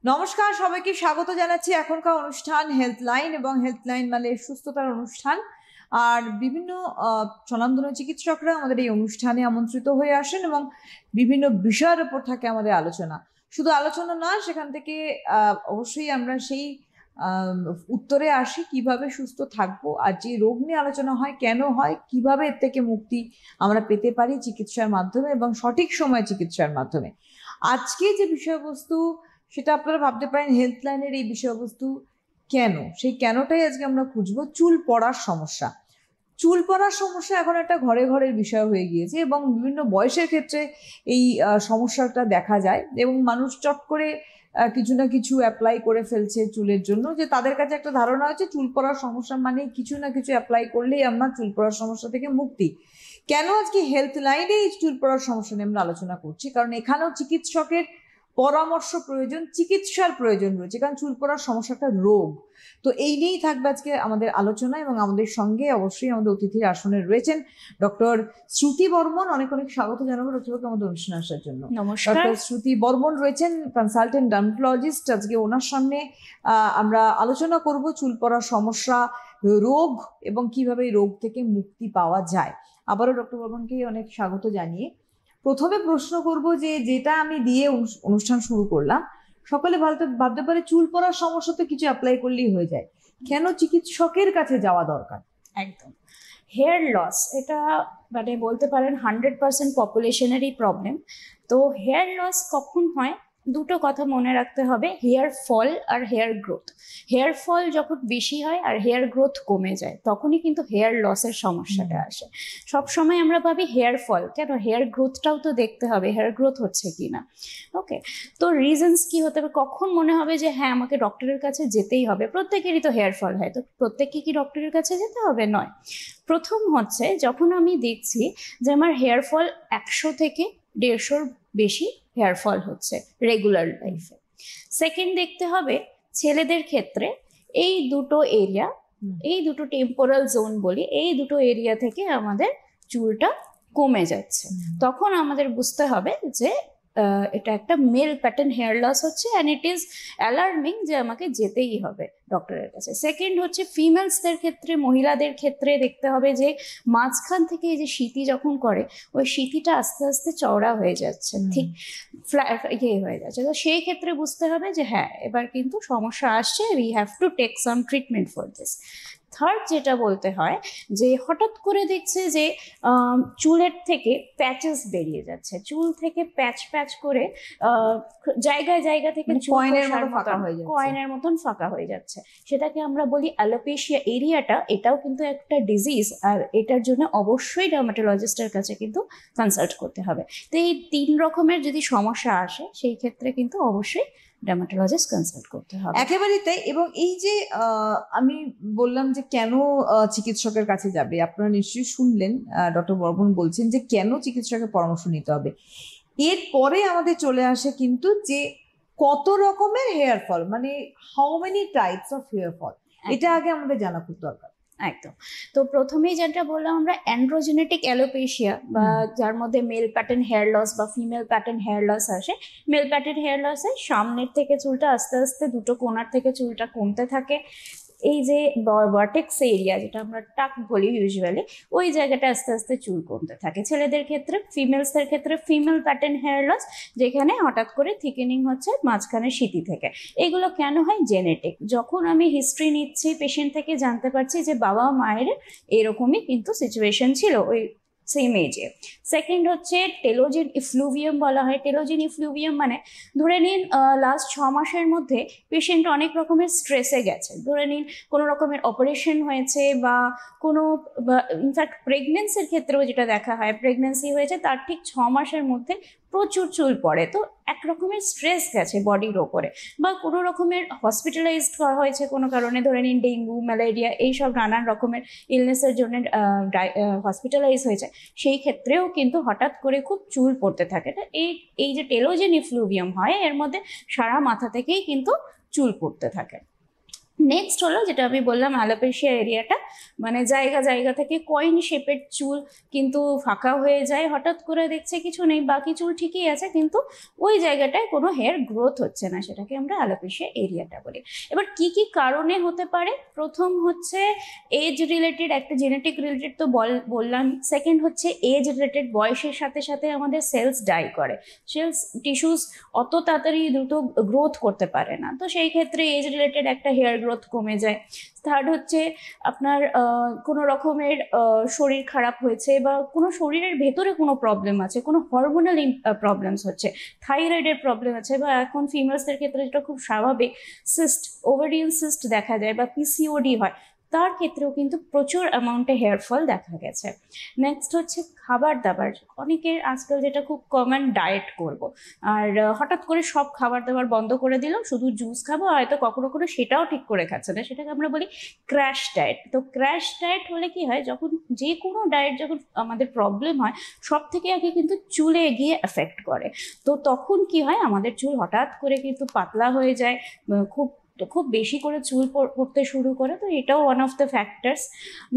নমস্কার, সবাইকে স্বাগত জানাচ্ছি এখনকার অনুষ্ঠান হেলথলাইন। এবং হেলথলাইন মানে সুস্থতার অনুষ্ঠান। আর বিভিন্ন স্বনামধন্য চিকিৎসকরা আমাদের এই অনুষ্ঠানে আমন্ত্রিত হয়ে আসেন এবং বিভিন্ন বিষয়ের উপর থাকে আমাদের আলোচনা। শুধু আলোচনা না, সেখান থেকে অবশ্যই আমরা সেই উত্তরে আসি কিভাবে সুস্থ থাকবো, আর যে রোগ নিয়ে আলোচনা হয় কেন হয়, কিভাবে এর থেকে মুক্তি আমরা পেতে পারি চিকিৎসার মাধ্যমে এবং সঠিক সময় চিকিৎসার মাধ্যমে। আজকে যে বিষয়বস্তু, সেটা আপনারা ভাবতে পারেন হেলথলাইনের এই বিষয়বস্তু কেন, সেই কেনটাই আজকে আমরা খুঁজবো। চুল পড়ার সমস্যা। চুল পড়ার সমস্যা এখন একটা ঘরে ঘরের বিষয় হয়ে গিয়েছে এবং বিভিন্ন বয়সের ক্ষেত্রে এই সমস্যাটা দেখা যায় এবং মানুষ চট করে কিছু না কিছু অ্যাপ্লাই করে ফেলছে চুলের জন্য, যে তাদের কাছে একটা ধারণা হচ্ছে চুল পড়ার সমস্যা মানে কিছু না কিছু অ্যাপ্লাই করলেই আমরা চুল পড়ার সমস্যা থেকে মুক্তি। কেন আজকে হেলথলাইনে এই চুল পড়ার সমস্যা নিয়ে আমরা আলোচনা করছি? কারণ এখানেও চিকিৎসকের পরামর্শ প্রয়োজন, চিকিৎসার প্রয়োজন রয়েছে, কারণ চুল পড়ার সমস্যাটা রোগ। তো এই নিয়েই থাকবে আজকে আমাদের আলোচনা এবং আমাদের সঙ্গে অবশ্যই আমাদের অতিথির আসনে রয়েছেন ডক্টর শ্রুতি বর্মন। অনেক অনেক স্বাগত জানাবো ডক্টরকে আমাদের অনুষ্ঠানে আসার জন্য। নমস্কার। ডক্টর শ্রুতি বর্মন রয়েছেন কনসালটেন্ট ডার্মাটোলজিস্ট। আজকে ওনার সামনে আমরা আলোচনা করব চুল পড়ার সমস্যা, রোগ এবং কিভাবে এই রোগ থেকে মুক্তি পাওয়া যায়। আবারও ডক্টর বর্মনকে অনেক স্বাগত জানিয়ে প্রথমে প্রশ্ন করব যে যেটা আমি দিয়ে অনুষ্ঠান শুরু করলাম, সকলে ভাবতে পারে চুল পড়ার সমস্যা তো কিছু অ্যাপ্লাই করলেই হয়ে যায়, কেন চিকিৎসকের কাছে যাওয়া দরকার? একদম। হেয়ার লস এটা মানে বলতে পারেন 100% পপুলেশনেরই প্রবলেম। তো হেয়ার লস কখন হয়, দুটো কথা মনে রাখতে হবে, হেয়ার ফল আর হেয়ার গ্রোথ। হেয়ার ফল যখন বেশি হয় আর হেয়ার গ্রোথ কমে যায় তখনই কিন্তু হেয়ার লসের সমস্যাটা আসে। সব সময় আমরা ভাবি হেয়ার ফল, কেন হেয়ার গ্রোথটাও তো দেখতে হবে, হেয়ার গ্রোথ হচ্ছে কি না। ওকে, তো রিজনস কি হতে হবে, কখন মনে হবে যে হ্যাঁ আমাকে ডক্টরের কাছে যেতেই হবে? প্রত্যেকেরই তো হেয়ার ফল হয়, তো প্রত্যেককে কি ডক্টরের কাছে যেতে হবে? নয়। প্রথম হচ্ছে যখন আমি দেখছি যে আমার হেয়ার ফল 100 থেকে 150 বেশি হেয়ার ফল হচ্ছে রেগুলার লাইফে। সেকেন্ড দেখতে হবে ছেলেদের ক্ষেত্রে এই দুটো এরিয়া, এই দুটো টেম্পোরাল জোন বলি, এই দুটো এরিয়া থেকে আমাদের চুলটা কমে যাচ্ছে। তখন আমাদের বুঝতে হবে যে এটা একটা মেল প্যাটার্ন হেয়ার লস হচ্ছে, অ্যান্ড ইট ইজ অ্যালার্মিং যে আমাকে যেতেই হবে ডক্টরের কাছে। সেকেন্ড হচ্ছে ফিমেলসদের ক্ষেত্রে, মহিলাদের ক্ষেত্রে দেখতে হবে যে মাঝখান থেকে এই যে সিঁথি যখন করে, ওই সিঁথিটা আস্তে আস্তে চওড়া হয়ে যাচ্ছে, ঠিক ইয়ে হয়ে যাচ্ছে। তো সেই ক্ষেত্রে বুঝতে হবে যে হ্যাঁ এবার কিন্তু সমস্যা আসছে, we have to take some treatment for this. Third যেটা বলতে হয় যে হঠাৎ করে দেখছে যে চুলের থেকে প্যাচেস বেরিয়ে যাচ্ছে, চুল থেকে প্যাচ প্যাচ করে জায়গায় জায়গা থেকে কয়েনের মতন ফাঁকা হয়ে যাচ্ছে, সেটাকে আমরা বলি অ্যালোপেশিয়া। এরিয়াটা এটাও কিন্তু একটা ডিজিজ, আর এটার জন্য অবশ্যই ডার্মাটোলজিস্টের কাছে কিন্তু কনসাল্ট করতে হবে। তো এই 3 রকমের যদি সমস্যা আসে সেই ক্ষেত্রে কিন্তু অবশ্যই ডার্মাটোলজিস্ট কনসাল্ট করতে হবে। একেবারেই তাই। এবং এই যে আমি বললাম যে কেন চিকিৎসকের কাছে যাবে, আপনারা নিশ্চয়ই শুনলেন ডক্টর বর্মন বলছেন যে কেন চিকিৎসকের পরামর্শ নিতে হবে। এরপরে আমাদের চলে আসে কিন্তু যে কত রকমের হেয়ার ফল, মানে how many types of hair fall, এটা আগে আমাদের জানা খুব দরকার। একদম। তো প্রথমেই যেটা বললাম আমরা অ্যান্ড্রোজেনেটিক অ্যালোপেশিয়া, বা যার মধ্যে মেল প্যাটার্ন হেয়ার লস বা ফিমেল প্যাটার্ন হেয়ার লস আসে। মেল প্যাটার্ন হেয়ার লসে সামনের থেকে চুলটা আস্তে আস্তে দুটো কোণার থেকে চুলটা কমতে থাকে। এই যে ভার্টেক্স এরিয়া যেটা আমরা টাক বলি ইউজুয়ালি, ওই জায়গাটা আস্তে আস্তে চুল কমতে থাকে। ছেলেদের ক্ষেত্রে, ফিমেলসদের ক্ষেত্রে ফিমেল প্যাটার্ন হেয়ার লস, যেখানে হঠাৎ করে থিকেনিং হচ্ছে মাঝখানে সিঁথি থেকে। এগুলো কেন হয়? জেনেটিক। যখন আমি হিস্ট্রি নিচ্ছি পেশেন্ট থেকে জানতে পারছি যে বাবা মায়ের এরকমই কিন্তু সিচুয়েশন ছিল ওই সেম এজে। সেকেন্ড হচ্ছে টেলোজেন ইফ্লুভিয়াম বলা হয়। টেলোজেন ইফ্লুভিয়াম মানে ধরে নিন লাস্ট 6 মাসের মধ্যে পেশেন্ট অনেক রকমের স্ট্রেসে গেছে। ধরে নিন কোনো রকমের অপারেশন হয়েছে বা কোনো, ইনফ্যাক্ট প্রেগনেন্সির ক্ষেত্রেও যেটা দেখা হয়, প্রেগনেন্সি হয়েছে তার ঠিক 6 মাসের মধ্যে প্রচুর চুল পড়ে। তো এক রকমের স্ট্রেস গেছে বডির ওপরে, বা কোনো রকমের হসপিটালাইজড হয়েছে কোনো কারণে, ধরে নিন ডেঙ্গু, ম্যালেরিয়া, এইসব নানান রকমের ইলনেসের জন্য হসপিটালাইজ হয়েছে, সেই ক্ষেত্রেও কিন্তু হঠাৎ করে খুব চুল পড়তে থাকে। এই যে টেলোজেন ইফ্লুভিয়াম হয়, এর মধ্যে সারা মাথা থেকেই কিন্তু চুল পড়তে থাকে। নেক্সট হলো যেটা আমি বললাম অ্যালোপেশিয়া এরিয়াটা, মানে জায়গা জায়গা থেকে কয়েন শেপের চুল কিন্তু ফাঁকা হয়ে যায়, হঠাৎ করে দেখছে কিছু নেই, বাকি চুল ঠিকই আছে কিন্তু ওই জায়গাটায় কোনো হেয়ার গ্রোথ হচ্ছে না, সেটাকে আমরা অ্যালোপেশিয়া এরিয়াটা বলি। এবার কি কি কারণে হতে পারে? প্রথম হচ্ছে এজ রিলেটেড, একটা জেনেটিক রিলেটেড তো বললাম। সেকেন্ড হচ্ছে এজ রিলেটেড, বয়সের সাথে সাথে আমাদের সেলস ডাই করে, সেলস টিস্যুস অত তাড়াতাড়ি দ্রুত গ্রোথ করতে পারে না, তো সেই ক্ষেত্রে এজ রিলেটেড একটা হেয়ার গ্রোথ কমে যায়। থার্ড হচ্ছে আপনার কোনো রকমের শরীর খারাপ হয়েছে বা কোনো শরীরের ভেতরে কোনো প্রবলেম আছে, কোনো হরমোনাল প্রবলেমস হচ্ছে, থাইরয়েডের প্রবলেম আছে, বা এখন ফিমেলসদের ক্ষেত্রে যেটা খুব স্বাভাবিক সিস্ট, ওভারিয়ান সিস্ট দেখা যায় বা পিসিওডি হয়, তার ক্ষেত্রেও কিন্তু প্রচুর অ্যামাউন্টে হেয়ার ফল দেখা গেছে। নেক্সট হচ্ছে খাবার দাবার, অনেকের আজকাল যেটা খুব কমন, ডায়েট করব, আর হঠাৎ করে সব খাবার দাবার বন্ধ করে দিলাম, শুধু জুস খাবো, হয়তো কখনো কোনো সেটাও ঠিক করে খাচ্ছে না, সেটাকে আমরা বলি ক্র্যাশ ডায়েট। তো ক্র্যাশ ডায়েট হলে কি হয়, যখন যে কোনো ডায়েট যখন আমাদের প্রবলেম হয়, সব থেকে আগে কিন্তু চুলে গিয়ে এফেক্ট করে। তো তখন কি হয়, আমাদের চুল হঠাৎ করে কিন্তু পাতলা হয়ে যায়, খুব খুব বেশি করে চুল পড়তে শুরু করে, তো এটাও one of the factors.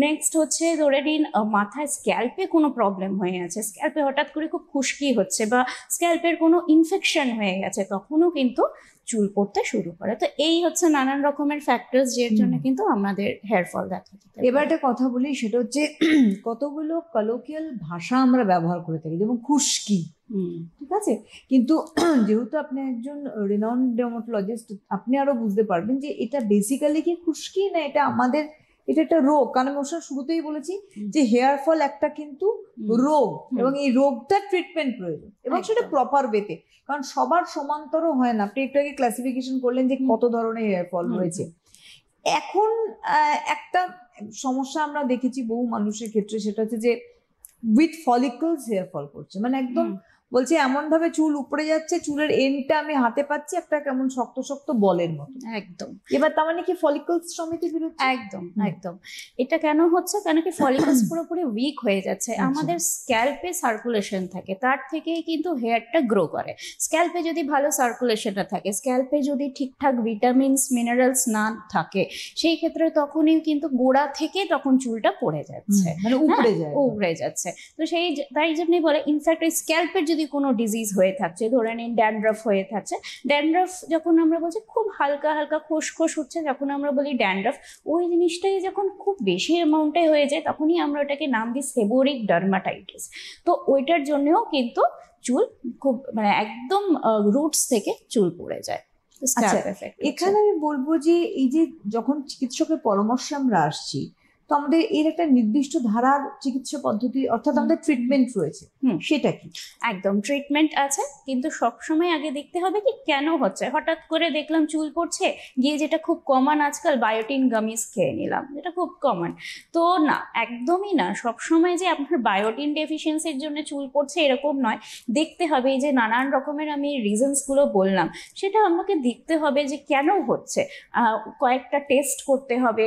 Next হচ্ছে ধরে নিন মাথায় স্ক্যাল্পে কোনো প্রবলেম হয়ে আছে, স্ক্যাল্পে হঠাৎ করে খুব খুশকি হচ্ছে বা স্ক্যাল্পের কোনো ইনফেকশন হয়ে গেছে, তখনও কিন্তু চুল পড়তে শুরু করে। তো এই হচ্ছে নানান রকমের ফ্যাক্টরস যের জন্য কিন্তু আমাদের হেয়ার ফল দেখা যেতে এবার একটা কথা বলি, সেটা হচ্ছে কতগুলো কলোকিয়াল ভাষা আমরা ব্যবহার করে থাকি, যেমন খুশকি, ঠিক আছে, কিন্তু যেহেতু আপনি একজন রিনাউন্ড ডের্মাটোলজিস্ট, আপনি আরো বুঝতে পারবেন যে এটা বেসিক্যালি কি খুশকি না এটা আমাদের, এটা একটা রোগ। কারণ আমি ওর শুরুতেই বলেছি যে হেয়ার ফল একটা কিন্তু রোগ, এবং এই রোগটার ট্রিটমেন্ট প্রয়োজন, এবং সেটা প্রপার ওয়েতে, কারণ সবার সমান্তরও হয় না। আপনি একটু আগে ক্লাসিফিকেশন করলেন যে কত ধরনের হেয়ার ফল রয়েছে। এখন একটা সমস্যা আমরা দেখেছি বহু মানুষের ক্ষেত্রে, সেটা হচ্ছে যে উইথ ফলিকলস হেয়ার ফল করছে, মানে একদম বলছে এমন ভাবে চুল উপড়ে যাচ্ছে, চুলের এন্ডটা আমি হাতে পাচ্ছি একটা কেমন শক্ত শক্ত বলের মতো। একদম। এবার তার মানে কি ফলিকলস সমিতি বিরুদ্ধে? একদম একদম। এটা কেন হচ্ছে, কেন কি ফলিকলস পুরোপুরি উইক হয়ে যাচ্ছে। আমাদের স্ক্যাল্পে সার্কুলেশন থাকে, তার থেকেই কিন্তু হেয়ারটা গ্রো করে। স্ক্যাল্পে যদি ভালো সার্কুলেশনটা থাকে, স্ক্যাল্পে যদি ঠিকঠাক ভিটামিনস মিনারেলস না থাকে, সেই ক্ষেত্রে তখনই কিন্তু গোড়া থেকে তখন চুলটা পড়ে যাচ্ছে, মানে উপড়ে যাচ্ছে। তো সেই তাই জন্যই বলে, ইনফ্যাক্ট এই স্ক্যাল্পের যদি কোনো ডিজিজ হয়ে থাকছে, ধরে নিন ড্যান্ড্রাফ হয়ে থাকছে, ড্যান্ড্রাফ যখন আমরা বলছি খুব হালকা হালকা খসখস হচ্ছে, যখন আমরা বলি ড্যান্ড্রাফ, ওই জিনিসটাই যখন খুব বেশি অ্যামাউন্টে হয়ে যায়, তখনই আমরা ওটাকে নাম দিই সেবোরিক ডার্মাটাইটিস। তো ওইটার জন্যও কিন্তু চুল খুব মানে একদম রুটস থেকে চুল পড়ে যায়। এখানে আমি বলবো যে এই যে যখন চিকিৎসকের পরামর্শে আমরা আসছি, তো আমাদের এর একটা নির্দিষ্ট ধারার চিকিৎসা পদ্ধতি, অর্থাৎ আমাদের ট্রিটমেন্ট রয়েছে, সেটা কি? একদম ট্রিটমেন্ট আছে, কিন্তু সবসময় আগে দেখতে হবে কি কেন হচ্ছে। হঠাৎ করে দেখলাম চুল পড়ছে, গিয়ে যেটা খুব কমন আজকাল বায়োটিন গামিস খেয়ে নিলাম, যেটা খুব কমন। তো না, একদমই না, সবসময় যে আপনার বায়োটিন ডেফিসিয়েন্সির জন্য চুল পড়ছে এরকম নয়। দেখতে হবে এই যে নানান রকমের আমি রিজনসগুলো বললাম, সেটা আমাকে দেখতে হবে যে কেন হচ্ছে। কয়েকটা টেস্ট করতে হবে,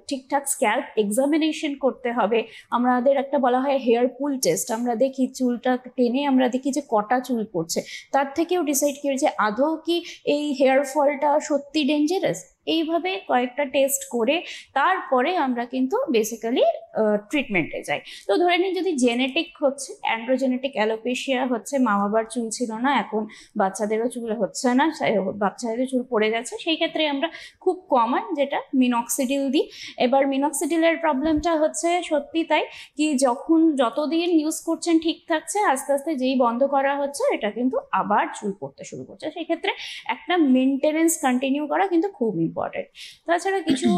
ঠিকঠাক স্ক্যাল্প এক্সামিনেশন করতে হবে। আমাদের একটা বলা হয় হেয়ার পুল টেস্ট, আমরা দেখি চুলটা টেনে আমরা দেখি যে কটা চুল পড়ছে, তার থেকেও ডিসাইড করি যে আদৌ কি এই হেয়ার ফলটা সত্যি ডেঞ্জারাস। এইভাবে কয়েকটা টেস্ট করে তারপরে আমরা কিন্তু বেসিক্যালি ট্রিটমেন্টে যাই। তো ধরে নিন যদি জেনেটিক হচ্ছে, অ্যান্ড্রোজেনেটিক অ্যালোপেশিয়া হচ্ছে, মা বাবার চুল ছিল না, এখন বাচ্চাদেরও চুল হচ্ছে না, বাচ্চাদেরও চুল পড়ে যাচ্ছে, সেই ক্ষেত্রে আমরা খুব কমন যেটা মিনক্সিডিল দিই। এবার মিনক্সিডিলের প্রবলেমটা হচ্ছে সত্যি তাই কি, যখন যতদিন ইউজ করছেন ঠিক থাকছে, আস্তে আস্তে যেই বন্ধ করা হচ্ছে এটা কিন্তু আবার চুল পড়তে শুরু করছে। সেই ক্ষেত্রে একটা মেনটেনেন্স কন্টিনিউ করা কিন্তু খুব ইম্পর্টেন্ট। তাছাড়া কিছু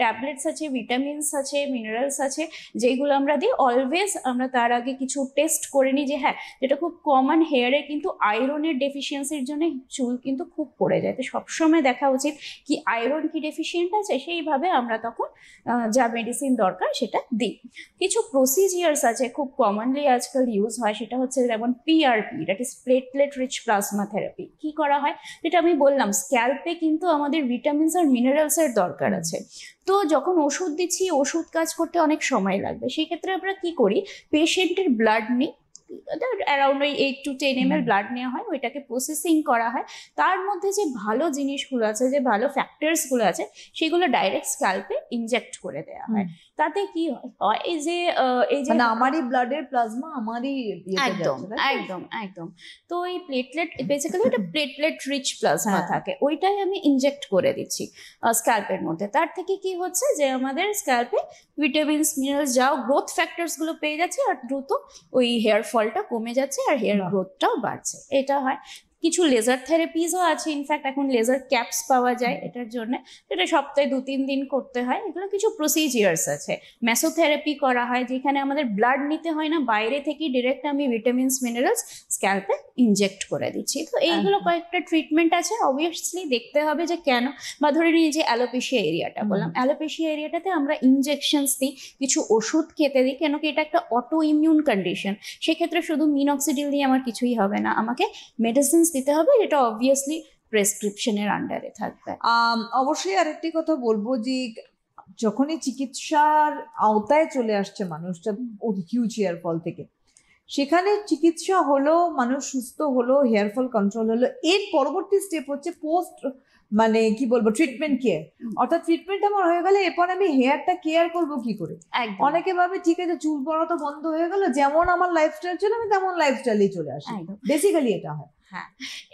ট্যাবলেটস আছে, ভিটামিনস আছে, মিনারেলস আছে, যেগুলো আমরা দিই। অলওয়েজ আমরা তার আগে কিছু টেস্ট করে নিই যে হ্যাঁ, যেটা খুব কমন হেয়ারে কিন্তু আয়রনের ডেফিসিয়েন্সির জন্য চুল কিন্তু খুব পড়ে যায়। তো সবসময় দেখা উচিত কি আয়রন কি ডেফিসিয়েন্ট আছে, সেইভাবে আমরা তখন যা মেডিসিন দরকার সেটা দিই। কিছু প্রসিজিয়ার্স আছে খুব কমনলি আজকাল ইউজ হয়, সেটা হচ্ছে যেমন PRP, that is platelet rich plasma therapy. কি করা হয়, যেটা আমি বললাম স্ক্যাল্পে কিন্তু আমাদের ভিটামিনস আর মিনারেলসের দরকার আছে। তো যখন ওষুধ দিচ্ছি, ওষুধ কাজ করতে অনেক সময় লাগবে, সেই ক্ষেত্রে আমরা কি করি, পেশেন্টের ব্লাড নিই, অ্যারাউন্ড ওই 8 to 10 ml ব্লাড নেওয়া হয়, ওইটাকে প্রসেসিং করা হয়, তার মধ্যে যে ভালো জিনিসগুলো আছে, যে ভালো ফ্যাক্টরসগুলো আছে, সেগুলো ডাইরেক্ট স্ক্যাল্পে ইনজেক্ট করে দেওয়া হয়। তাতে কি হয়, এই যে মানে আমারই ব্লাডের প্লাজমা আমারই একদম একদম একদম, তো এই প্লেটলেট বেসিক্যালি একটা প্লেটলেট রিচ প্লাজমা থাকে, ওইটাই আমি ইনজেক্ট করে দিচ্ছি স্ক্যাল্পের মধ্যে। তার থেকে কি হচ্ছে যে আমাদের স্ক্যাল্পে ভিটামিনস, মিনারেলস, যাও গ্রোথ ফ্যাক্টরস গুলো পেয়ে যাচ্ছে, আর দ্রুত ওই হেয়ার ফলটা কমে যাচ্ছে আর হেয়ার গ্রোথটাও বাড়ছে। এটা হয়। কিছু লেজার থেরাপিসও আছে, ইনফ্যাক্ট এখন লেজার ক্যাপস পাওয়া যায় এটার জন্য, এটা সপ্তাহে 2-3 দিন করতে হয়। এগুলো কিছু প্রসিজিয়ার্স আছে। মেসোথেরাপি করা হয়, যেখানে আমাদের ব্লাড নিতে হয় না, বাইরে থেকে ডিরেক্ট আমি ভিটামিনস, মিনারেলস স্ক্যাল্পে ইনজেক্ট করে দিচ্ছি। তো এইগুলো কয়েকটা ট্রিটমেন্ট আছে। অবভিয়াসলি দেখতে হবে যে কেন, বা ধরে নিই যে অ্যালোপেশিয়া এরিয়াটা বললাম, অ্যালোপেশিয়া এরিয়াটাতে আমরা ইনজেকশনস দিই, কিছু ওষুধ খেতে দিই, কেন কি এটা একটা অটো ইমিউন কন্ডিশন। সেক্ষেত্রে শুধু মিনক্সিডিল দিয়ে আমার কিছুই হবে না, আমাকে মেডিসিন দিতে হবে, যেটা অবভিয়াসলি প্রেসক্রিপশনের আন্ডারে থাকবে। অবশ্যই আরেকটি কথা বলবো যে যখনই চিকিৎসার আওতায় চলে আসছে মানুষটা হিউজ হেয়ার ফল থেকে, সেখানে চিকিৎসা হলো, মানুষ সুস্থ হলো, হেয়ার ফল কন্ট্রোল হলো, এর পরবর্তী স্টেপ হচ্ছে পোস্ট, মানে কি বলবো, ট্রিটমেন্ট কেয়ার। অর্থাৎ ট্রিটমেন্ট আমার হয়ে গেলে এরপর আমি হেয়ারটা কেয়ার করবো কি করে। অনেকে ভাবে ঠিক আছে চুল পড়া তো বন্ধ হয়ে গেল, যেমন আমার লাইফস্টাইল ছিল আমি তেমন লাইফস্টাইলেই চলে আসি, বেসিক্যালি এটা হয়। হ্যাঁ,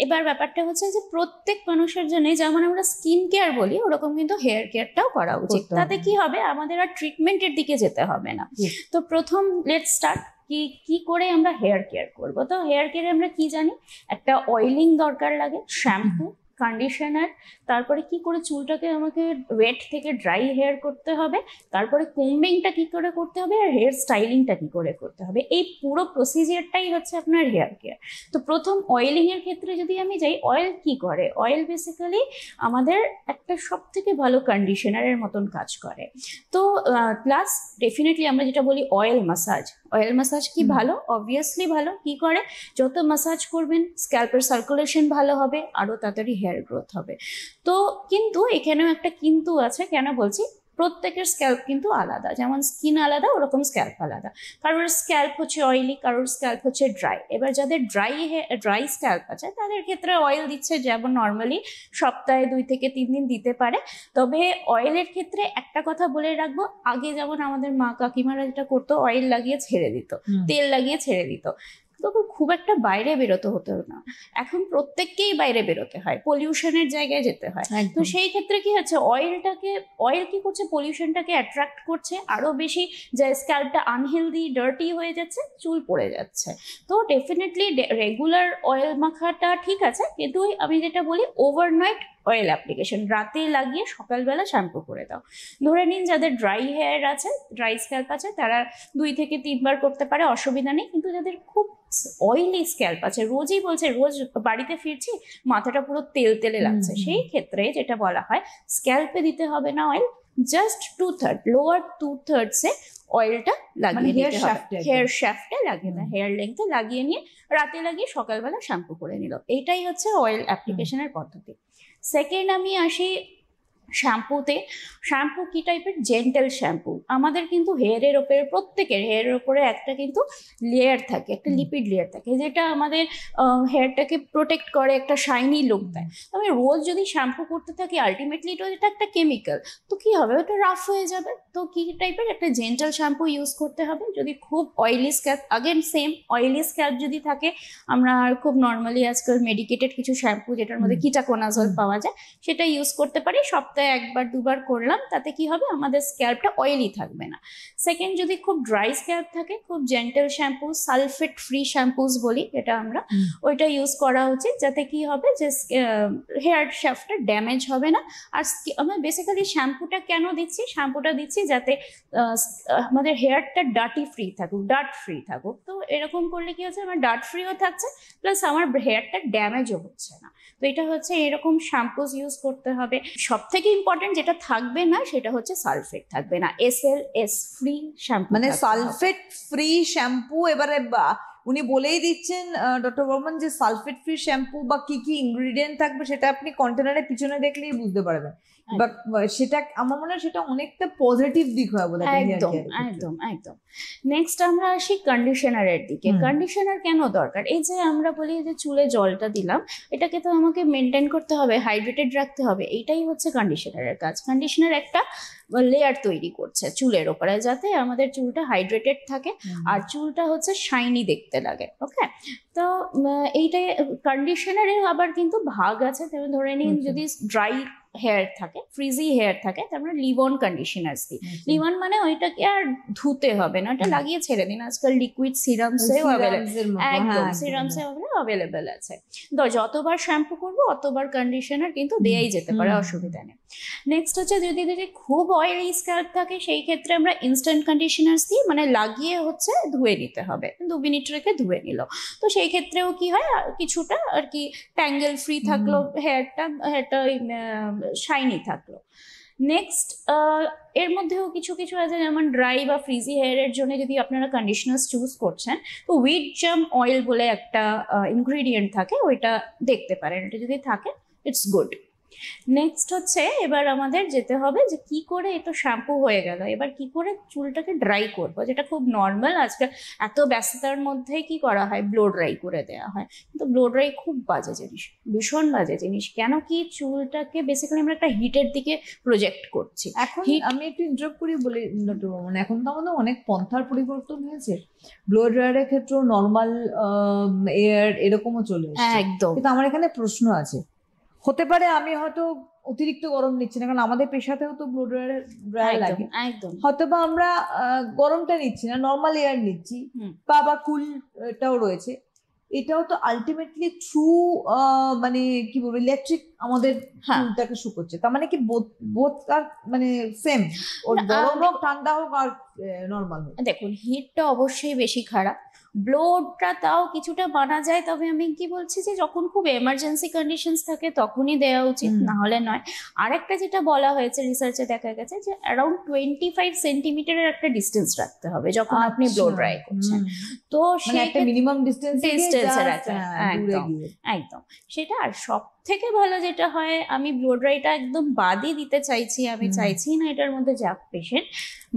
এবার ব্যাপারটা হচ্ছে যে প্রত্যেক মানুষের জন্য যেমন আমরা স্কিন কেয়ার বলি, ওরকম কিন্তু হেয়ার কেয়ারটাও করা উচিত। তাতে কি হবে, আমাদের আর ট্রিটমেন্টের দিকে যেতে হবে না। তো প্রথম লেটস স্টার্ট কি করে আমরা হেয়ার কেয়ার করব। তো হেয়ার কেয়ারে আমরা কি জানি, একটা অয়েলিং দরকার লাগে, শ্যাম্পু, কন্ডিশনার, তারপরে কি করে চুলটাকে আমাকে ওয়েট থেকে ড্রাই হেয়ার করতে হবে, তারপরে কোম্বিংটা কি করে করতে হবে, আর হেয়ার স্টাইলিংটা কি করে করতে হবে। এই পুরো প্রসিজিয়ারটাই হচ্ছে আপনার হেয়ার কেয়ার। তো প্রথম অয়েলিং এর ক্ষেত্রে যদি আমি যাই, অয়েল কি করে, অয়েল বেসিক্যালি আমাদের একটা সব থেকে ভালো কন্ডিশনারের মতন কাজ করে। তো প্লাস ডেফিনেটলি আমরা যেটা বলি অয়েল মাসাজ, অয়েল মাসাজ কি ভালো, অবভিয়াসলি ভালো। কি করে, যত মাসাজ করবেন স্ক্যাল্পের সার্কুলেশন ভালো হবে, আরো তাড়াতাড়ি হেয়ার গ্রোথ হবে। তো কিন্তু এখানেও একটা কিন্তু আছে। কেন বলছি, প্রত্যেকের স্ক্যাল্প কিন্তু আলাদা, যেমন স্কিন আলাদা ওরকম স্ক্যাল্প আলাদা। কারোর স্ক্যাল্প হচ্ছে অয়েলি, কারোর স্ক্যাল্প হচ্ছে ড্রাই। এবার যাদের ড্রাই স্ক্যাল্প আছে তাদের ক্ষেত্রে অয়েল দিচ্ছে, যেমন নর্মালি সপ্তাহে 2 থেকে 3 দিন দিতে পারে। তবে অয়েলের ক্ষেত্রে একটা কথা বলে রাখবো, আগে যেমন আমাদের মা কাকিমারা যেটা করতো, অয়েল লাগিয়ে ছেড়ে দিত, তেল লাগিয়ে ছেড়ে দিত, তখন খুব একটা বাইরে বেরোতে হতো না। এখন প্রত্যেককেই বাইরে বেরোতে হয়, পলিউশনের জায়গায় যেতে হয়। তো সেই ক্ষেত্রে কি হচ্ছে, অয়েল কি করছে, পলিউশনটাকে অ্যাট্রাক্ট করছে আরো বেশি, যে স্ক্যাল্পটা আনহেলদি, ডার্টি হয়ে যাচ্ছে, চুল পড়ে যাচ্ছে। তো ডেফিনেটলি রেগুলার অয়েল মাখাটা ঠিক আছে, কিন্তু আমি যেটা বলি ওভারনাইট অয়েল অ্যাপ্লিকেশন, রাতে লাগিয়ে সকালবেলা শ্যাম্পু করে দাও। ধরে নিন যাদের ড্রাই হেয়ার আছে, ড্রাই স্ক্যাল্প আছে, তারা 2 থেকে 3 বার করতে পারে, অসুবিধা নেই। কিন্তু যাদের খুব অয়েলি স্ক্যাল্প আছে, রোজই বলছে, রোজ বাড়িতে ফিরছি মাথাটা পুরো তেল তেলে লাগছে, সেই ক্ষেত্রে যেটা বলা হয়, স্ক্যাল্পে দিতে হবে না অয়েল, জাস্ট 2/3 লোয়ার 2/3 অয়েলটা লাগিয়ে দিতে হবে, হেয়ার শ্যাফটে লাগিয়ে না, হেয়ার লেংথে লাগিয়ে নিয়ে রাতে লাগিয়ে সকালবেলা শ্যাম্পু করে নিল। এইটাই হচ্ছে অয়েল অ্যাপ্লিকেশনের পদ্ধতি। সেকেন্ড আমি আসি শ্যাম্পুতে। শ্যাম্পু কি টাইপের, জেন্টেল শ্যাম্পু। আমাদের কিন্তু হেয়ারের ওপরে, প্রত্যেকের হেয়ারের ওপরে একটা কিন্তু লেয়ার থাকে, একটা লিপিড লেয়ার থাকে, যেটা আমাদের হেয়ারটাকে প্রোটেক্ট করে, একটা শাইনি লুক দেয়। আমি রোজ যদি শ্যাম্পু করতে থাকি, আলটিমেটলি এটা একটা কেমিক্যাল, তো কি হবে, ওটা রাফ হয়ে যাবে। তো কি টাইপের একটা জেন্টাল শ্যাম্পু ইউজ করতে হবে। যদি খুব oily scalp, again same, oily scalp যদি থাকে, আমরা খুব নর্মালি আজকাল মেডিকেটেড কিছু শ্যাম্পু, যেটার মধ্যে কিটাকোনাজল পাওয়া যায়, সেটা ইউজ করতে পারি। সপ্তাহে 1-2 বার করলাম, তাতে কি হবে, আমাদের স্ক্যাল্পটা অয়েলি থাকবে না। সেকেন্ড, যদি খুব ড্রাই স্ক্যাল্প থাকে, খুব gentle shampoo, sulphate free shampoos বলি এটা আমরা, ওইটা ইউজ করা উচিত, যাতে কি হবে, যে হেয়ার শ্যাফটটা ড্যামেজ হবে না। আর আমরা বেসিক্যালি শ্যাম্পুটা কেন দিচ্ছি, শ্যাম্পুটা দিচ্ছি যাতে আমাদের হেয়ারটা ডার্টি ফ্রি থাকুক, ডার্ট ফ্রি থাকুক। তো এরকম করলে কি হচ্ছে, আমার ডার্ট ফ্রিও থাকছে, প্লাস আমার হেয়ারটা ড্যামেজও হচ্ছে না। তো এটা হচ্ছে, এরকম শ্যাম্পুস ইউজ করতে হবে। সব থেকে ইম্পর্টেন্ট যেটা থাকবে না, সেটা হচ্ছে সালফেট থাকবে না, SLS ফ্রি শ্যাম্পু, মানে সালফেট ফ্রি শ্যাম্পু। এবারে উনি বলেই দিচ্ছেন ডক্টর বর্মন যে সালফেট ফ্রি শ্যাম্পু বা কি কি ইনগ্রিডিয়েন্ট থাকবে সেটা আপনি কন্টেনারের পিছনে দেখলেই বুঝতে পারবেন। বাট সেটা আমার মনে হয় সেটা অনেকটা পজিটিভ দিক হয় বোধ হয় হেয়ার একদম কেয়ারের ক্ষেত্রে। একদম একদম। নেক্সট আমরা আসি কন্ডিশনারের দিকে। কন্ডিশনার কেন দরকার? এই যে আমরা বলি যে চুলে জলটা দিলাম, এটাকে তো আমাকে মেনটেন করতে হবে, হাইড্রেটেড রাখতে হবে, এইটাই হচ্ছে কন্ডিশনারের কাজ। কন্ডিশনার একটা লেয়ার তৈরি করছে চুলের ওপরে যাতে আমাদের চুলটা হাইড্রেটেড থাকে আর চুলটা হচ্ছে শাইনি দেখতে লাগে। ওকে, তো এইটাই কন্ডিশনারের আবার কিন্তু ভাগ আছে। যেমন ধরে নিন যদি ড্রাই হেয়ার থাকে, ফ্রিজি হেয়ার থাকে, তারপরে লিভ অন কন্ডিশনার দিই। লিভ অন মানে ওইটাকে আর ধুতে হবে না, ওটা লাগিয়ে ছেড়ে দিন। আজকাল লিকুইড সিরামসেও একদম সিরামসেও অ্যাভেলেবেল আছে। তো যতবার শ্যাম্পু করবো অতবার কন্ডিশনার কিন্তু দেয়াই যেতে পারে, অসুবিধা নেই। নেক্সট হচ্ছে যদি খুব অয়েলি স্ক্যাল্প থাকে সেই ক্ষেত্রে আমরা ইনস্ট্যান্ট কন্ডিশনার দিই, মানে লাগিয়ে হচ্ছে ধুয়ে নিতে হবে, 2 মিনিট রেখে ধুয়ে নিল। তো সেই ক্ষেত্রেও কি হয়, কিছুটা আর কি ট্যাঙ্গেল ফ্রি থাকলো, হেয়ারটা শাইনি থাকলো। নেক্সট এর মধ্যেও কিছু কিছু আছে, যেমন ড্রাই বা ফ্রিজি হেয়ারের জন্য যদি আপনারা কন্ডিশনার চুজ করছেন তো উইড জাম অয়েল বলে একটা ইনগ্রিডিয়েন্ট থাকে, ওইটা দেখতে পারেন, এটা যদি থাকে ইটস গুড। নেক্সট হচ্ছে এবার আমাদের যেতে হবে যে কি করে, এ তো শ্যাম্পু হয়ে গেল, এবার কি করে চুলটাকে ড্রাই করবো, যেটা খুব নর্মাল। আজকাল এত ব্যস্ততার মধ্যে কি করা হয়, ব্লো ড্রাই করে দেওয়া হয়, কিন্তু ব্লো ড্রাই খুব বাজে জিনিস, ভীষণ বাজে জিনিস। কেন কি, চুলটাকে বেসিক্যালি আমরা একটা হিটের দিকে প্রজেক্ট করছি। এখন আমি একটু ইন্টারাপ্ট করি বলি ডক্টর বর্মন, এখন তো আমাদের অনেক পন্থার পরিবর্তন হয়েছে, ব্লো ড্রায়ারের ক্ষেত্রে নর্মাল এয়ার এরকমও চলে এসেছে। একদম। কিন্তু আমার এখানে প্রশ্ন আছে, হতে পারে আমি হয়তো অতিরিক্ত গরম নিচ্ছি না, কারণ আমাদের পেশাতেও তো ব্লো ড্রায়ার লাগে, একদম হয়তো বা আমরা গরমটা নিচ্ছি না, নর্মাল এয়ার নিচ্ছি, বা কুলটাও রয়েছে। এটাও তো আলটিমেটলি থ্রু মানে কি বলবো ইলেকট্রিক আমাদের চুলটাকে শুকোচ্ছে। তার মানে কি বোধ আর মানে সেম, ওর গরম হোক ঠান্ডা হোক আর নর্মাল হোক। দেখুন, হিটটা অবশ্যই বেশি খারাপ, ব্লোটা তাও কিছুটা মানা যায়। তবে আমি কি বলছি যে যখন খুব এমার্জেন্সি কন্ডিশনস থাকে তখনই দেওয়া উচিত, না হলে নয়। আরেকটা যেটা বলা হয়েছে, রিসার্চে দেখা গেছে যে অ্যারাউন্ড 25 সেন্টিমিটারের একটা ডিস্টেন্স রাখতে হবে যখন আপনি ব্লো ড্রাই করছেন। তো মানে একটা মিনিমাম ডিস্টেন্সে রাখতে, একদম একদম সেটা। আর সব থেকে ভালো যেটা হয়, আমি ব্লো ড্রাইটা একদম বাদই দিতে চাইছি, আমি চাইছি না এটার মধ্যে যাক পেশেন্ট,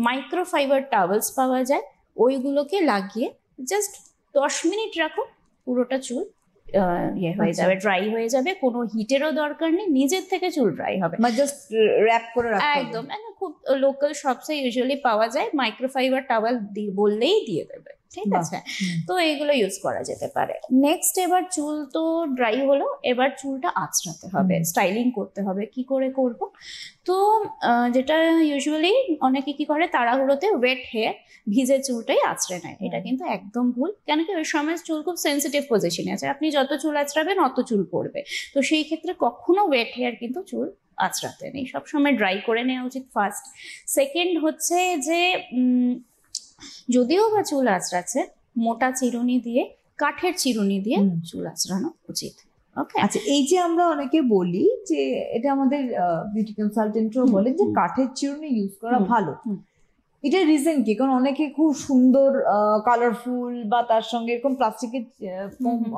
মাইক্রোফাইবার টাওয়েলস পাওয়া যায়, ওইগুলোকে লাগিয়ে জাস্ট 10 মিনিট রাখো, পুরোটা চুল ইয়ে হয়ে যাবে, ড্রাই হয়ে যাবে, কোনো হিটেরও দরকার নেই, নিজের থেকে চুল ড্রাই হবে। জাস্ট র‍্যাপ করে রাখতে হবে। একদম, খুব লোকাল শপসে ইউজুয়ালি পাওয়া যায়, মাইক্রোফাইবার টাওয়েল বললেই দিয়ে দেবে, ঠিক আছে? তো এইগুলো ইউজ করা যেতে পারে। নেক্সট, এবার চুল তো ড্রাই হলো, এবার চুলটা আঁচড়াতে হবে, স্টাইলিং করতে হবে। কি করে করব? তো যেটা ইউজুয়ালি অনেকে কি করে, তাড়াহুড়োতে ওয়েট হেয়ার ভিজে চুলটাই আঁচড়ে নেয়, এটা কিন্তু একদম ভুল। কেন কি, ওই সময় চুল খুব সেন্সিটিভ পজিশনে আছে, আপনি যত চুল আঁচড়াবেন অত চুল পড়বে। তো সেই ক্ষেত্রে কখনো ওয়েট হেয়ার কিন্তু চুল আঁচড়াতে নেই, সবসময় ড্রাই করে নেওয়া উচিত, ফার্স্ট। সেকেন্ড হচ্ছে যে যদিও বা চুল আঁচড়াচ্ছে, মোটা চিরুনি দিয়ে, কাঠের চিরুনি দিয়ে চুল আঁচড়ানো উচিত। ওকে, আচ্ছা, এই যে আমরা অনেকে বলি যে এটা আমাদের বিউটি কনসালটেন্টও বলেন যে কাঠের চিরুনি ইউজ করা ভালো, এটা রিজন কি? কারণ অনেকে খুব সুন্দর কালারফুল বা তার সঙ্গে এরকম প্লাস্টিকের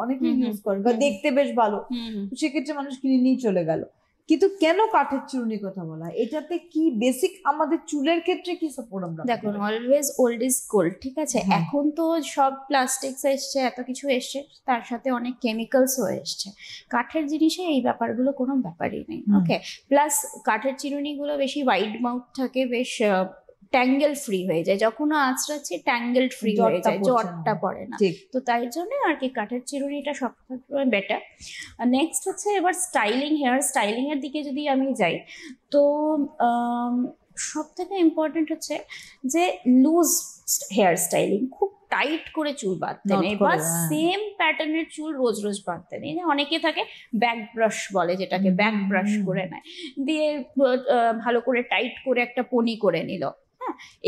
অনেকে ইউজ করে, দেখতে বেশ ভালো, সেক্ষেত্রে মানুষ কিনে নিয়ে চলে গেল। কিন্তু কেন কাঠের চিরুনির কথা বলা হয়? এটাতে কি বেসিক আমাদের চুলের ক্ষেত্রে কি সাপোর্ট আমরা? দেখুন, অলওয়েজ ওল্ড ইজ গোল্ড, ঠিক আছে? এখন তো সব প্লাস্টিক্স এসছে, এত কিছু এসছে, তার সাথে অনেক কেমিক্যালসও এসছে। কাঠের জিনিসে এই ব্যাপারগুলো কোনো ব্যাপারই নেই। ওকে, প্লাস কাঠের চিরুনিগুলো বেশি ওয়াইড মাউথ থাকে, বেশ ট্যাঙ্গেল ফ্রি হয়ে যায়, যখন আঁচড়াচ্ছে ট্যাঙ্গেল ফ্রি হয়ে যায়, জটটা পড়ে না। তো তাই জন্য আর কি কাঠের চিরুনিটা সবসময় বেটার। নেক্সট হচ্ছে এবার স্টাইলিং, হেয়ার স্টাইলিং এর দিকে যদি আমি যাই, তো সব থেকে ইম্পর্টেন্ট হচ্ছে যে লুজ হেয়ার স্টাইলিং, খুব টাইট করে চুল বাঁধতে নেই, বা সেম প্যাটার্নের চুল রোজ রোজ বাঁধতে নেই। অনেকে থাকে ব্যাক ব্রাশ বলে, যেটাকে ব্যাক ব্রাশ করে নেয়, দিয়ে ভালো করে টাইট করে একটা পনি করে নিল।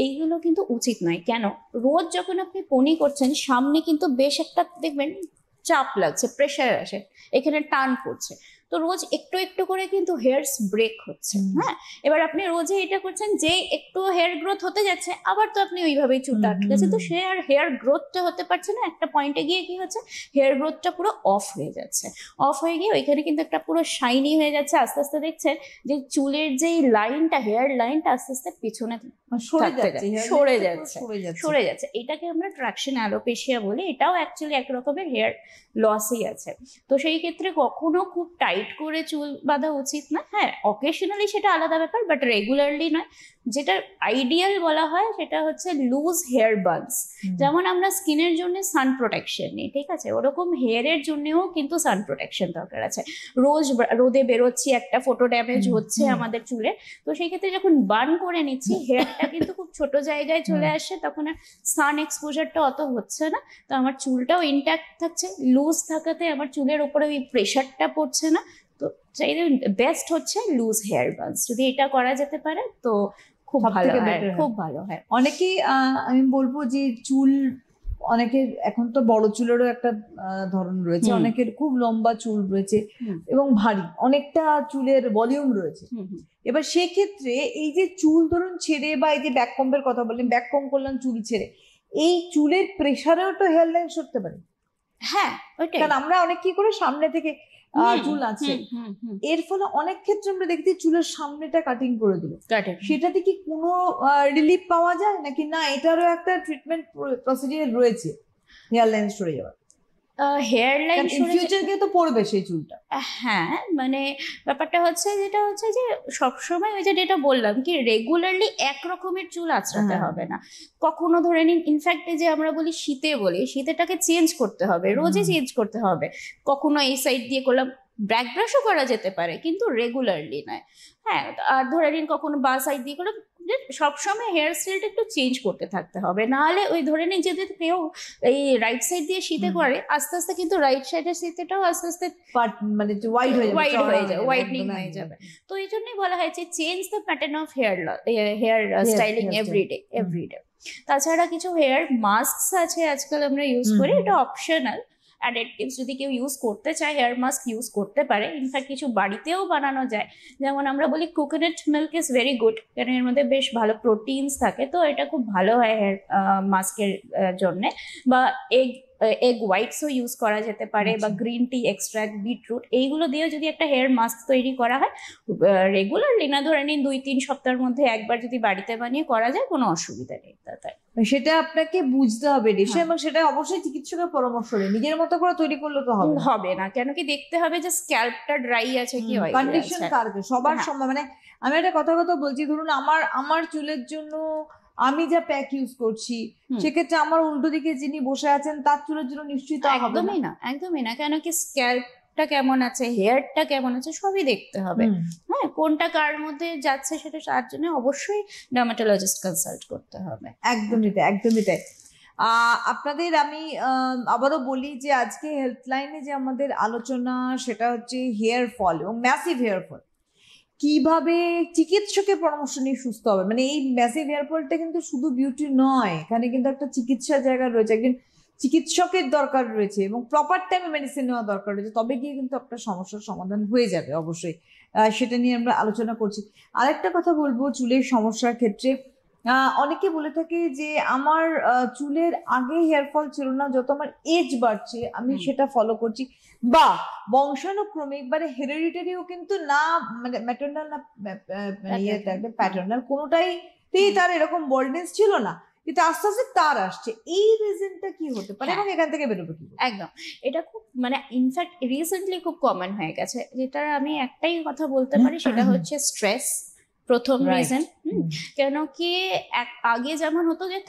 এইগুলো কিন্তু উচিত নয়। কেন? রোজ যখন আপনি পনি করছেন, সামনে কিন্তু বেশ একটা দেখবেন চাপ লাগছে, প্রেশার আসে, এখানে টান পড়ছে, তো রোজ একটু একটু করে কিন্তু হেয়ারস ব্রেক হচ্ছে। হ্যাঁ, এবার আপনি রোজে এটা করছেন, যে একটু হেয়ার গ্রোথ হতে যাচ্ছে, আবার তো আপনি ওইভাবেই চুলটা আটকে গেছে, তো সে আর হেয়ার গ্রোথটা হতে পারছে না। একটা পয়েন্টে গিয়ে কি হচ্ছে, হেয়ার গ্রোথটা পুরো অফ হয়ে যাচ্ছে। অফ হয়ে গিয়ে ওইখানে কিন্তু একটা পুরো শাইনি হয়ে যাচ্ছে। আস্তে আস্তে দেখছেন যে চুলের যেই লাইনটা, হেয়ার লাইনটা আস্তে আস্তে পিছনে সরে যাচ্ছে। এটাকে আমরা ট্রাকশন অ্যালোপেশিয়া বলি। এটাও অ্যাকচুয়ালি এক রকমের হেয়ার লসই আছে। তো সেই ক্ষেত্রে কখনো খুব টাইট করে চুল বাঁধা উচিত না। হ্যাঁ, অকেশনালি সেটা আলাদা ব্যাপার, বাট রেগুলারলি নয়। যেটা আইডিয়াল বলা হয় সেটা হচ্ছে লুজ হেয়ার বানস। যেমন আমরা স্কিনের জন্য সান প্রোটেকশন নিই, ঠিক আছে, ওরকম হেয়ারের জন্যও কিন্তু সান প্রোটেকশন দরকার আছে। রোজ রোদে বেরোচ্ছি, একটা ফটো ড্যামেজ হচ্ছে আমাদের চুলে, তো সেই ক্ষেত্রে যখন বার্ন করে নিচ্ছি, হেয়ারটা কিন্তু খুব ছোট জায়গায় চলে আসছে, তখন আর সান এক্সপোজারটা অত হচ্ছে না। তো আমার চুলটাও ইনট্যাক্ট থাকছে, লুজ থাকাতে আমার চুলের উপরে ওই প্রেশারটা পড়ছে না। তো চাইলে বেস্ট হচ্ছে লুজ হেয়ার বানস। যদি এটা করা যেতে পারে তো খুব ভালো হয়, খুব ভালো হয়। অনেকেই আমি বলবো যে চুল, অনেকের এখন তো বড় চুলেরও একটা ধরন রয়েছে, অনেকের খুব লম্বা চুল রয়েছে এবং ভারী অনেকটা চুলের ভলিউম রয়েছে। এবার সেক্ষেত্রে এই যে চুল ধরুন ছেড়ে, বা এই যে ব্যাককম্বের কথা বললেন, ব্যাককম করলাম চুল ছেড়ে, এই চুলের প্রেসারেও তো হেয়ার লাইন সরতে পারে। হ্যাঁ, ওইটাই। কারণ আমরা অনেক কি করে সামনে থেকে চুল আছে, এর ফলে অনেক ক্ষেত্রে আমরা দেখছি চুলের সামনেটা কাটিং করে দিল, সেটাতে কি কোনো রিলিফ পাওয়া যায় নাকি না এটারও একটা ট্রিটমেন্ট প্রসিডিউর রয়েছে হেয়ার লাইন সরে যাওয়ার? হেয়ার লাইন ফিউচারে তো পড়বে সেই চুলটা। হ্যাঁ, মানে ব্যাপারটা হচ্ছে যেটা হচ্ছে যে সবসময় ওই যেটা বললাম কি, রেগুলারলি একরকমের চুল আঁচড়াতে হবে না। কখনো ধরে নিন, ইনফ্যাক্ট যে আমরা বলি শীতে বলি, শীতেটাকে চেঞ্জ করতে হবে, রোজই চেঞ্জ করতে হবে। কখনো এই সাইড দিয়ে করলাম, ব্যাক ব্রাশও করা যেতে পারে, কিন্তু রেগুলারলি নয়। হ্যাঁ, আর ধরে নিন কখনো বা সাইড দিয়ে করলাম, সবসময় হেয়ার স্টাইলটা একটু চেঞ্জ করতে থাকতে হবে। নাহলে ওই ধরে নিন যদি কেউ এই রাইট সাইড দিয়ে শীতে করে, আস্তে আস্তে কিন্তু রাইট সাইডের শীতেটাও আস্তে আস্তে মানে ওয়াইড হয়ে যাবে, হোয়াইটনিং হয়ে যাবে। তো এই জন্যই বলা হয়েছে change the pattern of hair styling everyday. তাছাড়া কিছু হেয়ার মাস্ক আছে আজকাল আমরা ইউজ করি, এটা অপশনাল অ্যাডেটিভস। যদি কেউ ইউজ করতে চায় হেয়ার মাস্ক ইউজ করতে পারে। ইনফ্যাক্ট কিছু বাড়িতেও বানানো যায়। যেমন আমরা বলি coconut milk is very good, কারণ এর মধ্যে বেশ ভালো প্রোটিনস থাকে, তো এটা খুব ভালো হয় হেয়ার মাস্কের জন্যে। বা এগ হোয়াইটসও ইউজ করা যেতে পারে, বা গ্রিন টি এক্সট্রাক্ট, বিটরুট, এইগুলো দিয়েও যদি একটা হেয়ার মাস্ক তৈরি করা হয় রেগুলারলি, না ধরে নিন 2-3 সপ্তাহের মধ্যে একবার যদি বাড়িতে বানিয়ে করা যায়, কোনো অসুবিধা নেই তাতে। সেটা আপনাকে বুঝতে হবে রেশা, এবং সেটা অবশ্যই চিকিৎসকের পরামর্শ নিয়ে নিজের মতো করে তৈরি করলে তো হবে না। কেন কি, দেখতে হবে যে স্ক্যাল্পটা ড্রাই আছে কি হয়, কন্ডিশন কার সবার সময়। মানে আমি একটা কথা বলছি, ধরুন আমার চুলের জন্য আমি যা প্যাক ইউজ করছি, সেক্ষেত্রে আমার উল্টো দিকে যিনি বসে আছেন তার চুলের জন্য নিশ্চয়ই তা হবে না। একদমই না। কেন কি, স্ক্যাল্পটা কেমন আছে, হেয়ারটা কেমন আছে, সবই দেখতে হবে। হ্যাঁ, কোনটা কার মধ্যে যাচ্ছে সেটা তার জন্য অবশ্যই ডার্মাটোলজিস্ট কনসাল্ট করতে হবে। একদমই তাই। আপনাদের আমি আবারও বলি যে আজকে হেল্পলাইনে যে আমাদের আলোচনা, সেটা হচ্ছে হেয়ার ফল এবং ম্যাসিভ হেয়ার ফল, কিভাবে চিকিৎসকের পরামর্শ নিয়ে সুস্থ হবে। মানে এই ম্যাসিভ হেয়ার ফলটা কিন্তু শুধু বিউটি নয়, এখানে কিন্তু একটা চিকিৎসার জায়গা রয়েছে, একজন চিকিৎসকের দরকার রয়েছে এবং প্রপার টাইমে মেডিসিন নেওয়া দরকার রয়েছে, তবে গিয়ে কিন্তু আপনার সমস্যার সমাধান হয়ে যাবে অবশ্যই। সেটা নিয়ে আমরা আলোচনা করছি। আরেকটা কথা বলবো চুলের সমস্যার ক্ষেত্রে, অনেকে বলে থাকে যে আমার চুলের আগে হেয়ার ফল ছিল না, যত আমার এজ বাড়ছে আমি সেটা ফলো করছি, বা বংশানুক্রমিক মানে হেরিডিটারিও কিন্তু না, মানে ম্যাটার্নাল না প্যাটার্নাল, কোনোটাইতেই তার এরকম বল্ডনেস ছিল না, কিন্তু আস্তে আস্তে তার আসছে। এই রিজনটা কি হতে পারে এবং এখান থেকে বেরোবে কি? একদম, এটা খুব মানে ইনফ্যাক্ট রিসেন্টলি খুব কমন হয়ে গেছে। যেটা আমি একটাই কথা বলতে পারি, সেটা হচ্ছে স্ট্রেস। প্রথম রিজন। কেন কি, আগে যেমন হতো যে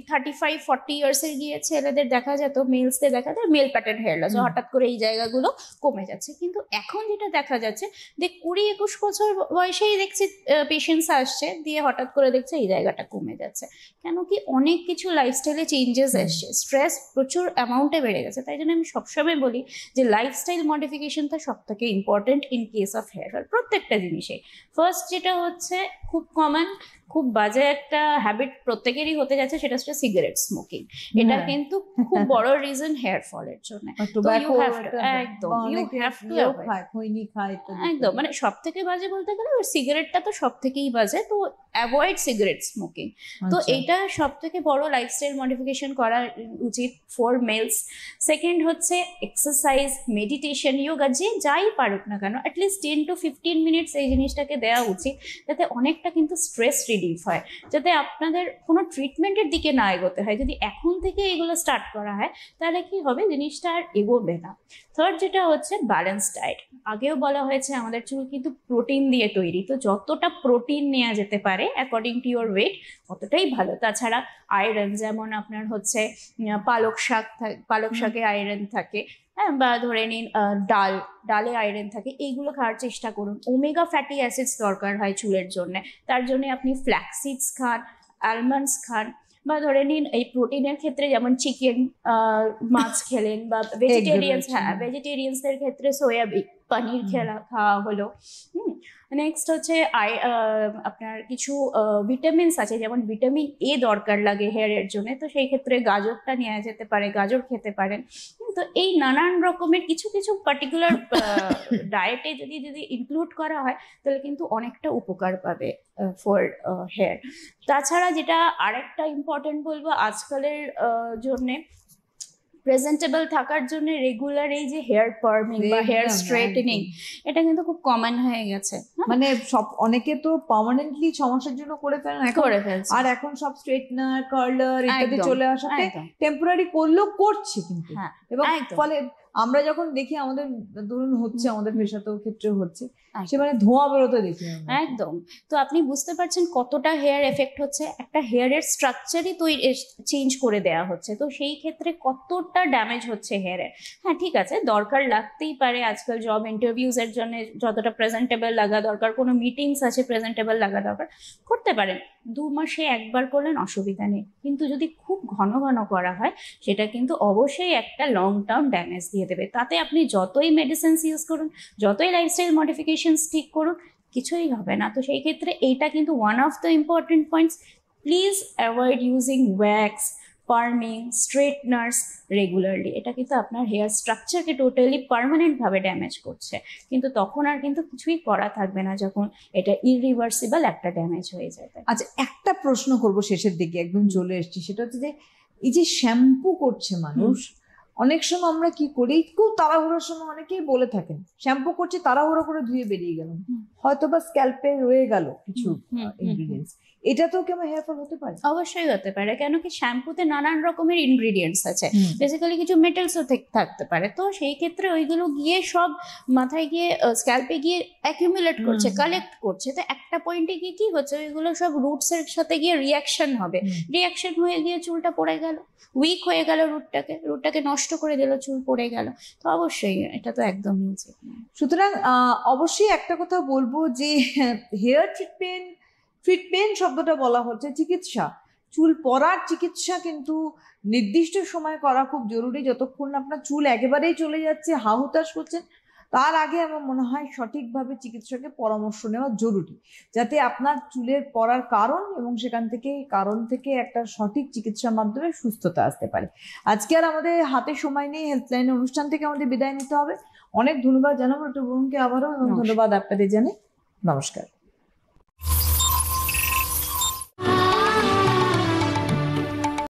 35-40 ইয়ার্সের গিয়ে ছেলেদের দেখা যেত, মেলসদের দেখা যায় মেল প্যাটার্ন হেয়ার লস, হঠাৎ করে এই জায়গাগুলো কমে যাচ্ছে। কিন্তু এখন যেটা দেখা যাচ্ছে, 20-21 বছর বয়সেই দেখছি পেশেন্টস আসছে, দিয়ে হঠাৎ করে দেখছে এই জায়গাটা কমে যাচ্ছে। কেন কি, অনেক কিছু লাইফস্টাইলে চেঞ্জেস এসছে, স্ট্রেস প্রচুর অ্যামাউন্টে বেড়ে গেছে। তাই জন্য আমি সবসময় বলি যে লাইফস্টাইল মডিফিকেশনটা সব থেকে important in case of hair fall, প্রত্যেকটা জিনিসে। ফার্স্ট যেটা হচ্ছে খুব কমন, খুব বাজে একটা হ্যাবিট প্রত্যেকেরই হতে যাচ্ছে, সেটা হচ্ছে সিগারেট স্মোকিং। এটা হ্যাঁ। কিন্তু খুব বড় রিজন হেয়ার ফলের জন্য। আর তো ইউ tobacco হ্যাভ টু, এটা একদম বা ইউ অনেকে হ্যাভ টু ইয়েও অ্যাভয়েড। খায়, খৈনি খায় ইত্যাদি একদম, ইত্যাদি। মানে সব থেকে বাজে বলতে গেলে ওই সিগারেটটা তো সব থেকেই বাজে, তো অ্যাভয়েড সিগারেট স্মোকিং। তো আচ্ছা। এইটা সব থেকে বড় লাইফস্টাইল মডিফিকেশন করা উচিত ফর মেলস। সেকেন্ড হচ্ছে এক্সারসাইজ, মেডিটেশন, ইয়োগা, যে যাই পারুক না কেন অ্যাটলিস্ট 10 to 15 মিনিটস এই জিনিসটাকে দেওয়া উচিত, যাতে অনেকটা কিন্তু স্ট্রেস রিলিফ হয়, যাতে আপনাদের কোনো ট্রিটমেন্টের দিকে না এগোতে হয়। যদি এখন থেকে এগুলো স্টার্ট করা হয় তাহলে কি হবে, জিনিসটা আর এগোবে না। থার্ড যেটা হচ্ছে ব্যালেন্স ডায়েট। আগেও বলা হয়েছে আমাদের চুল কিন্তু প্রোটিন দিয়ে তৈরি, তো যতটা প্রোটিন নেওয়া যেতে পারে অ্যাকর্ডিং টু ইউর ওয়েট ততটাই ভালো। তাছাড়া আয়রন, যেমন আপনার হচ্ছে পালক শাক, পালক শাকে আয়রন থাকে, হ্যাঁ, বা ধরে নিন ডালে আয়রন থাকে, এইগুলো খাওয়ার চেষ্টা করুন। ওমেগা ফ্যাটি অ্যাসিডস দরকার হয় চুলের জন্য, তার জন্য আপনি ফ্ল্যাক্সিডস খান, আলমন্ডস খান, বা ধরে নিন এই প্রোটিনের ক্ষেত্রে যেমন চিকেন, মাছ খেলেন, বা ভেজিটেরিয়ানস, হ্যাঁ ভেজিটেরিয়ানসদের ক্ষেত্রে সয়াবিন পনির খাওয়া হলো। নেক্সট হচ্ছে আপনার কিছু ভিটামিনস আছে, যেমন ভিটামিন এ দরকার লাগে হেয়ারের জন্য, তো সেই ক্ষেত্রে গাজরটা নেওয়া যেতে পারে, গাজর খেতে পারেন। তো এই নানান রকমের কিছু কিছু পার্টিকুলার ডায়েটে যদি ইনক্লুড করা হয় তাহলে কিন্তু অনেকটা উপকার পাবে ফর হেয়ার। তাছাড়া যেটা আরেকটা ইম্পর্টেন্ট বলবো আজকালের জন্যে, প্রেজেন্টেবল থাকার জন্য রেগুলার এই যে হেয়ার পার্মিং বা হেয়ার একদম, স্ট্রেটেনিং, একদম। এটা কিন্তু খুব কমন হয়ে গেছে। মানে সব অনেকে তো পার্মানেন্টলি 6 মাসের জন্য করে ফেলেন এখন, করে ফেলছে আর এখন সব স্ট্রেটনার, কার্লার ইত্যাদি একদম, চলে আসাতে একদম। টেম্পোরারি করলেও করছে কিন্তু। হ্যাঁ, এবং একদম। ফলে আমরা যখন দেখি আমাদের, ধরুন হচ্ছে আমাদের পেশাতেও ক্ষেত্রে হচ্ছে, একদম। সে মানে ধোঁয়া বেরোতে দেখি আমরা। একদম। তো আপনি বুঝতে পারছেন কতটা হেয়ার এফেক্ট হচ্ছে, একটা হেয়ারের স্ট্রাকচারই তৈরি চেঞ্জ করে দেওয়া হচ্ছে, তো সেই ক্ষেত্রে কতটা ড্যামেজ হচ্ছে হেয়ারের। হ্যাঁ ঠিক আছে, দরকার লাগতেই পারে আজকাল জব ইন্টারভিউজ এর জন্য, যতটা প্রেজেন্টেবল লাগা দরকার, কোনো মিটিংস আছে প্রেজেন্টেবল লাগা দরকার, করতে পারেন। 2 মাসে একবার করলেন অসুবিধা নেই, কিন্তু যদি খুব ঘন ঘন করা হয় সেটা কিন্তু অবশ্যই একটা লং টার্ম ড্যামেজ দিয়ে দেবে। তাতে আপনি যতই মেডিসিনস ইউজ করুন, যতই লাইফস্টাইল মডিফিকেশনস ঠিক করুন, কিছুই হবে না। তো সেই ক্ষেত্রে এইটা কিন্তু one of the important points. Please avoid using wax, perming, straighteners regularly. এটা কিন্তু আপনার হেয়ার স্ট্রাকচারকে টোটালি পার্মানেন্টভাবে ড্যামেজ করছে, কিন্তু তখন আর কিন্তু কিছুই করা থাকবে না যখন এটা ইররিভার্সিবল একটা ড্যামেজ হয়ে যাবে। আচ্ছা, একটা প্রশ্ন করব শেষের দিকে, একদম চলে এসেছি, সেটা হচ্ছে যে এই যে শ্যাম্পু করছে মানুষ, অনেক সময় আমরা কি করি, খুব তাড়াহুড়োর সময় অনেকেই বলে থাকেন শ্যাম্পু করছি তাড়াহুড়ো করে ধুয়ে বেরিয়ে গেলাম, হয়তো বা স্ক্যাল্পে রয়ে গেল কিছু ইনগ্রিডিয়েন্টস, এটা তো কি আমার হেয়ার ফল হতে পারে? অবশ্যই হতে পারে, কেন কি শ্যাম্পুতে নানান রকমের ইনগ্রিডিয়েন্টস আছে, বেসিক্যালি কিছু মেটালসও থাকতে পারে, তো সেই ক্ষেত্রে ওইগুলো গিয়ে সব মাথায় গিয়ে স্ক্যাল্পে গিয়ে অ্যাকিউমুলেট করছে, কালেক্ট করছে, তো একটা পয়েন্টে গিয়ে কি হচ্ছে, ওইগুলো সব রুটস এর সাথে গিয়ে রিয়াকশন হবে, রিয়াকশন হয়ে গিয়ে চুলটা পড়ে গেল, উইক হয়ে গেল, রুটটাকে নষ্ট করে দিল, চুল পড়ে গেল। তো অবশ্যই এটা তো একদমই উচিত না। সুতরাং অবশ্যই একটা কথা বলবো যে হেয়ার ট্রিটমেন্ট শব্দটা বলা হচ্ছে চিকিৎসা, চুল পড়ার চিকিৎসা কিন্তু নির্দিষ্ট সময় করা খুব জরুরি। যতক্ষণ আপনার চুল একেবারেই চলে যাচ্ছে, হাহুতাশ করছেন, তার আগে আমার মনে হয় সঠিকভাবে চিকিৎসকের পরামর্শ নেওয়া জরুরি, যাতে আপনার চুলের পড়ার কারণ এবং সেখান থেকে একটা সঠিক চিকিৎসার মাধ্যমে সুস্থতা আসতে পারে। আজকে আর আমাদের হাতে সময় নেই, হেল্পলাইন অনুষ্ঠান থেকে আমাদের বিদায় নিতে হবে। অনেক ধন্যবাদ জানাবো ডক্টর বরুণকে আবারও, এবং ধন্যবাদ আপনাদের জানাই। নমস্কার।